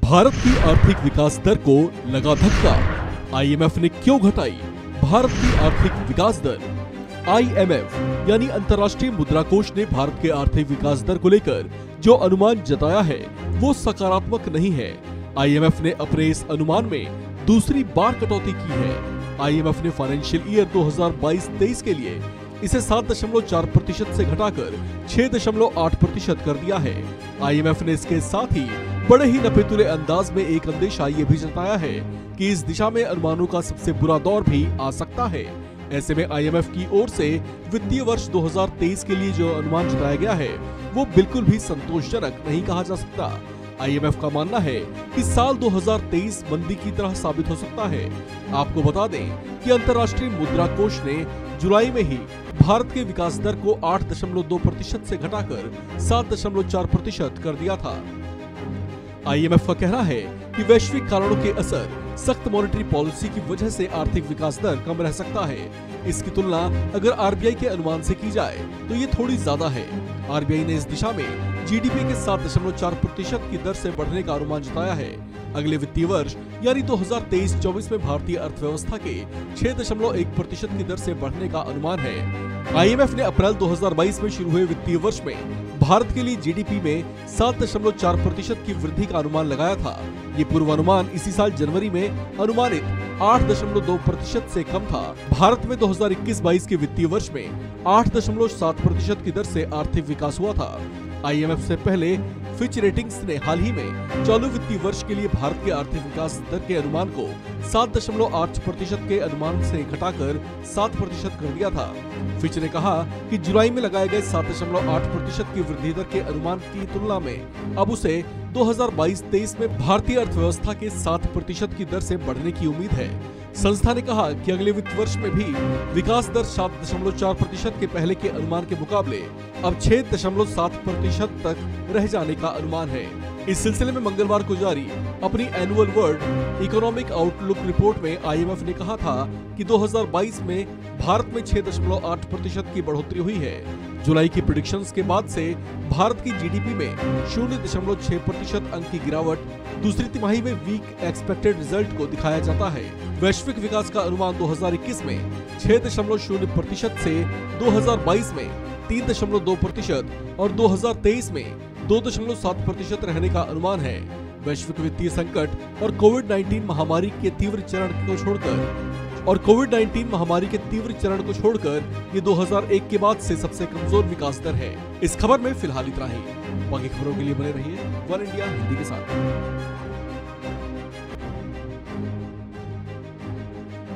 भारत की आर्थिक विकास दर को लगा धक्का, आईएमएफ ने क्यों घटाई भारत की आर्थिक विकास दर। आईएमएफ यानी अंतर्राष्ट्रीय मुद्रा कोष ने भारत के आर्थिक विकास दर को लेकर जो अनुमान जताया है वो सकारात्मक नहीं है। आईएमएफ ने अपने इस अनुमान में दूसरी बार कटौती की है। आईएमएफ ने फाइनेंशियल ईयर 2022-23 के लिए इसे 7.4% से घटाकर 6.8% कर दिया है। आईएमएफ ने इसके साथ ही बड़े ही नपेतुले अंदाज में एक अंदेशा ये भी जताया है कि इस दिशा में अनुमानों का सबसे बुरा दौर भी आ सकता है। ऐसे में आईएमएफ की ओर से वित्तीय वर्ष 2023 के लिए जो अनुमान जताया गया है वो बिल्कुल भी संतोषजनक नहीं कहा जा सकता। आईएमएफ का मानना है कि साल 2023 मंदी की तरह साबित हो सकता है। आपको बता दें कि अंतर्राष्ट्रीय मुद्रा कोष ने जुलाई में ही भारत के विकास दर को 8.2% से घटाकर 7.4% कर दिया था। आईएमएफ का कहना है कि वैश्विक कारणों के असर, सख्त मॉनेटरी पॉलिसी की वजह से आर्थिक विकास दर कम रह सकता है। इसकी तुलना अगर आरबीआई के अनुमान से की जाए तो ये थोड़ी ज्यादा है। आरबीआई ने इस दिशा में जीडीपी के 7.4% की दर से बढ़ने का अनुमान जताया है। अगले वित्तीय वर्ष यानी 2023-24 में भारतीय अर्थव्यवस्था के 6.1% की दर से बढ़ने का अनुमान है। आईएमएफ ने अप्रैल 2022 में शुरू हुए वित्तीय वर्ष में भारत के लिए जीडीपी में 7.4% की वृद्धि का अनुमान लगाया था। ये पूर्वानुमान इसी साल जनवरी में अनुमानित 8.2% से कम था। भारत में 2021-22 के वित्तीय वर्ष में 8.7% की दर से आर्थिक विकास हुआ था। आईएमएफ से पहले फिच रेटिंग्स ने हाल ही में चालू वित्तीय वर्ष के लिए भारत के आर्थिक विकास दर के अनुमान को 7.8% के अनुमान से घटाकर 7% कर दिया था। फिच ने कहा कि जुलाई में लगाए गए 7.8% की वृद्धि दर के अनुमान की तुलना में अब उसे 2022-23 में भारतीय अर्थव्यवस्था के 7% की दर से बढ़ने की उम्मीद है। संस्था ने कहा कि अगले वित्त वर्ष में भी विकास दर 7.4% के पहले के अनुमान के मुकाबले अब 6.7% तक रह जाने का अनुमान है। इस सिलसिले में मंगलवार को जारी अपनी annual world economic outlook report में आईएमएफ ने कहा था कि 2022 में भारत में 6.8% की बढ़ोतरी हुई है। जुलाई की प्रेडिक्शंस के बाद से भारत की जीडीपी में 0.6% अंक की गिरावट दूसरी तिमाही में वीक एक्सपेक्टेड रिजल्ट को दिखाया जाता है। वैश्विक विकास का अनुमान 2021 में 6.0% से 2022 में 3.2% और 2023 में 2.7% रहने का अनुमान है। वैश्विक वित्तीय संकट और कोविड-19 महामारी के तीव्र चरण को छोड़कर ये 2001 के बाद से सबसे कमजोर विकास दर है। इस खबर में फिलहाल इतना ही। बाकी खबरों के लिए बने रहिए वन इंडिया हिंदी के साथ।